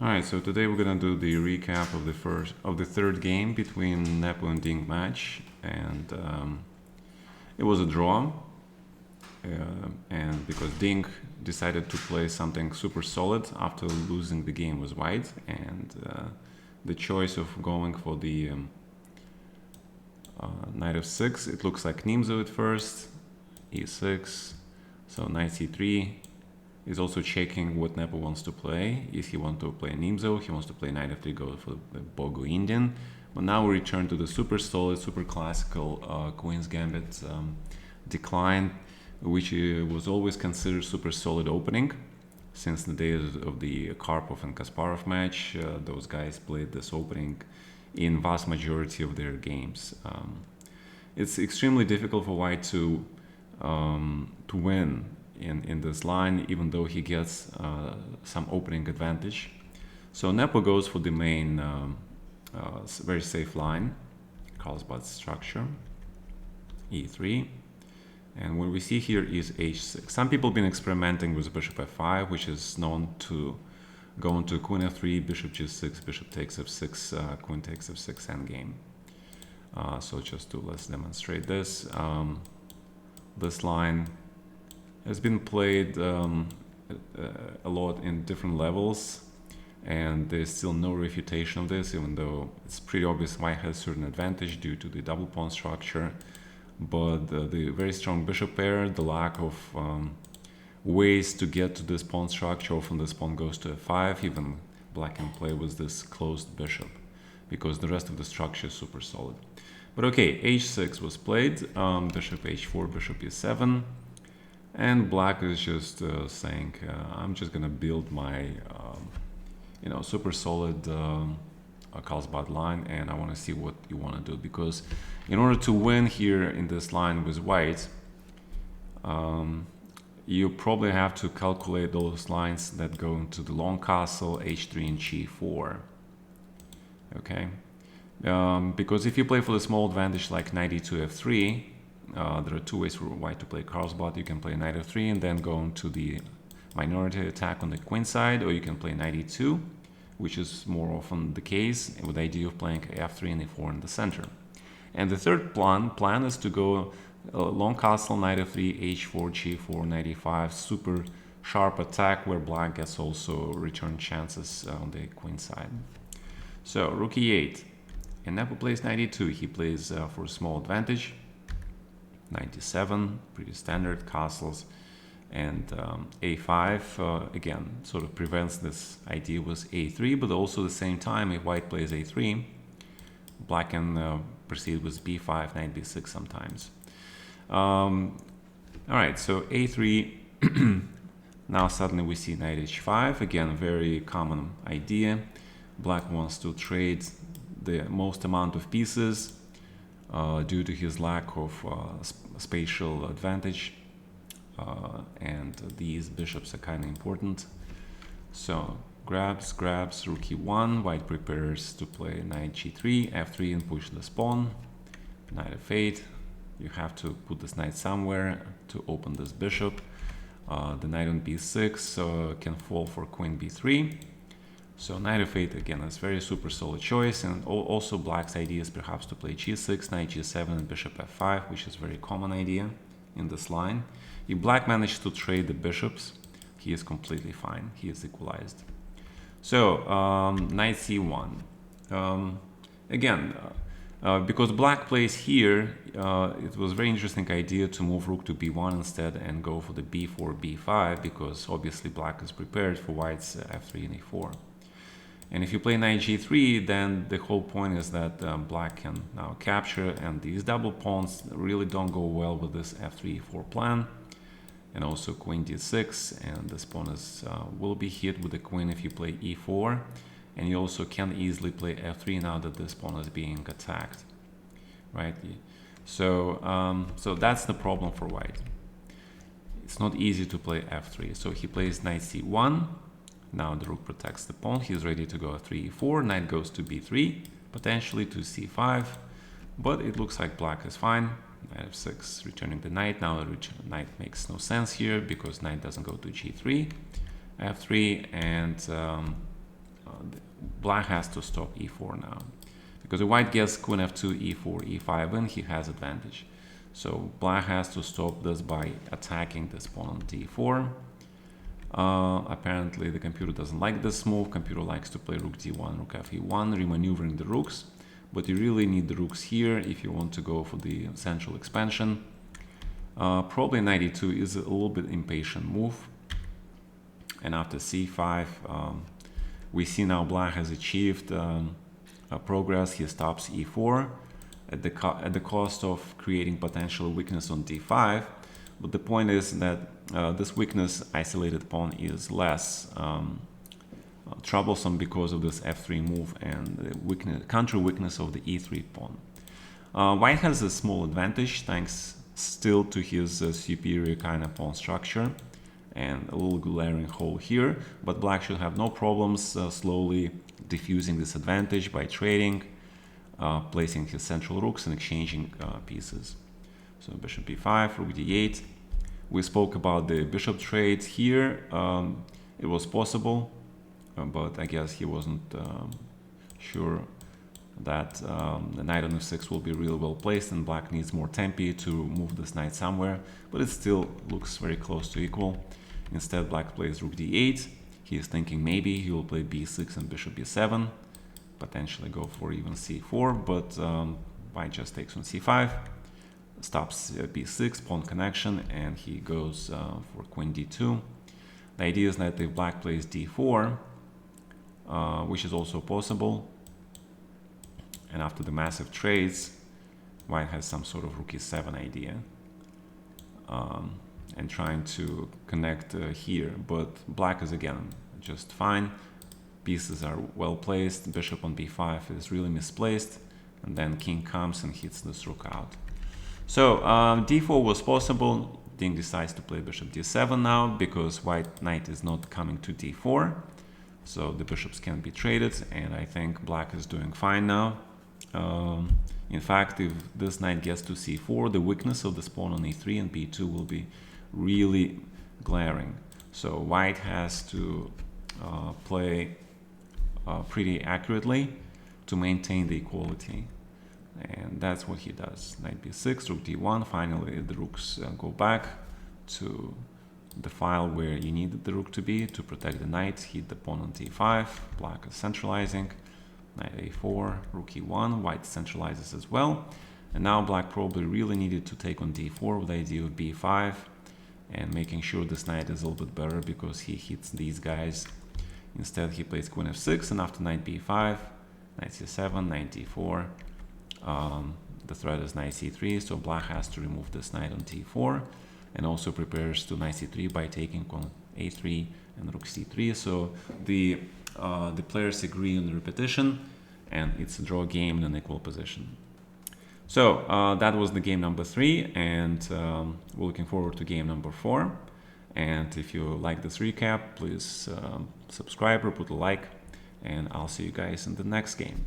Alright, so today we're gonna do the recap of the third game between Nepo and Ding match, and it was a draw. And because Ding decided to play something super solid after losing the game was white, and the choice of going for the knight of 6, it looks like Nimzo at first, e6, so knight c3 is also checking what Nepo wants to play. If he wants to play Nimzo, he wants to play knight f3, go for the Bogo Indian. But now we return to the super solid, super classical Queen's Gambit decline, which was always considered super solid opening. Since the days of the Karpov and Kasparov match, those guys played this opening in vast majority of their games. It's extremely difficult for White to win in this line, even though he gets some opening advantage. So Nepo goes for the main very safe line, Carlsbad structure, e3. And what we see here is h6. Some people have been experimenting with bishop f5, which is known to go into queen f3, bishop g6, bishop takes f6, queen takes f6 endgame. So let's demonstrate this. This line has been played a lot in different levels, and there's still no refutation of this, even though it's pretty obvious White has certain advantage due to the double pawn structure. But the very strong bishop pair, the lack of ways to get to this pawn structure, often this pawn goes to f5, even Black can play with this closed bishop, because the rest of the structure is super solid. But okay, h6 was played, bishop h4, bishop e7, and Black is just saying, I'm just gonna build my super solid Carlsbad line, and I want to see what you want to do, because in order to win here in this line with White, you probably have to calculate those lines that go into the long castle, h3 and g4. Okay, because if you play for the small advantage like knight e2 f3, there are two ways for White to play Carlsbad. You can play knight f3 and then go into the minority attack on the queen side, or you can play knight e2, which is more often the case, with the idea of playing f3 and e4 in the center. And the third plan is to go long castle, knight f3, h4, g4, knight e5, super sharp attack where Black gets also return chances on the queen side. So rook e8, and Nepo plays knight e2. He plays for a small advantage, knight e7, pretty standard castles. And a5 again sort of prevents this idea with a3, but also at the same time, if White plays a3, Black can proceed with b5, knight b6 sometimes. All right, so a3. Now suddenly we see knight h5, again a very common idea. Black wants to trade the most amount of pieces due to his lack of spatial advantage. And these bishops are kind of important. So grabs, rook e1, White prepares to play knight g3, f3 and push this pawn, knight f8. You have to put this knight somewhere to open this bishop. The knight on b6 can fall for queen b3. So knight f8 again is very super solid choice, and also Black's idea is perhaps to play g6, knight g7 and bishop f5, which is a very common idea in this line. If Black managed to trade the bishops, he is completely fine. He is equalized. So knight c1. Again, because Black plays here, it was a very interesting idea to move rook to b1 instead and go for the b4, b5, because obviously Black is prepared for White's f3 and a4. And if you play knight g3, then the whole point is that Black can now capture, and these double pawns really don't go well with this f3, e4 plan. And also queen d6, and this pawn will be hit with the queen if you play e4, and you also can easily play f3 now that this pawn is being attacked, right? So so that's the problem for White. It's not easy to play f3, so he plays knight c1. Now the rook protects the pawn. He's ready to go f3, e4, knight goes to b3, potentially to c5, but it looks like Black is fine. Knight f6, returning the knight. Now the knight makes no sense here because knight doesn't go to g3, f3, and black has to stop e4 now. Because if white gets queen f2, e4, e5 in, he has advantage. So black has to stop this by attacking this pawn on d4. Apparently the computer doesn't like this move. Computer likes to play rook d1, rook fe1, remaneuvering the rooks. But you really need the rooks here if you want to go for the central expansion. Probably knight e2 is a little bit impatient move. And after c5, we see now black has achieved progress. He stops e4 at the cost of creating potential weakness on d5. But the point is that this weakness isolated pawn is less troublesome because of this f3 move and the counter weakness of the e3 pawn. White has a small advantage thanks still to his superior kind of pawn structure and a little glaring hole here, but black should have no problems slowly diffusing this advantage by trading, placing his central rooks and exchanging pieces. So bishop b5, rook d8. We spoke about the bishop trade here. It was possible, but I guess he wasn't sure that the knight on f6 will be really well placed, and black needs more tempi to move this knight somewhere, but it still looks very close to equal. Instead, black plays rook d8. He is thinking maybe he will play b6 and bishop b7, potentially go for even c4, but white just takes on c5, stops b6, pawn connection, and he goes for queen d2. The idea is that if black plays d4, which is also possible, and after the massive trades, white has some sort of rook e7 idea, and trying to connect here, but black is again just fine. Pieces are well placed. Bishop on b5 is really misplaced, and then king comes and hits this rook out. So d4 was possible. Ding decides to play bishop d7 now because white knight is not coming to d4, so the bishops can be traded, and I think black is doing fine now. In fact, if this knight gets to c4, the weakness of this pawn on e3 and b2 will be really glaring. So white has to play pretty accurately to maintain the equality, and that's what he does. Knight b6, rook d1. Finally, the rooks go back to the file where you needed the rook to be to protect the knight. Hit the pawn on d5. Black is centralizing. Knight a4, rook e1. White centralizes as well. And now black probably really needed to take on d4 with the idea of b5 and making sure this knight is a little bit better because he hits these guys. Instead, he plays queen f6, and after knight b5, knight c7, knight d4. The threat is knight c3, so black has to remove this knight on d4, and also prepares to knight c3 by taking on a3 and rook c3. So the players agree on the repetition, and it's a draw game in an equal position. So that was the game number 3, and we're looking forward to game number 4. And if you like this recap, please subscribe or put a like, and I'll see you guys in the next game.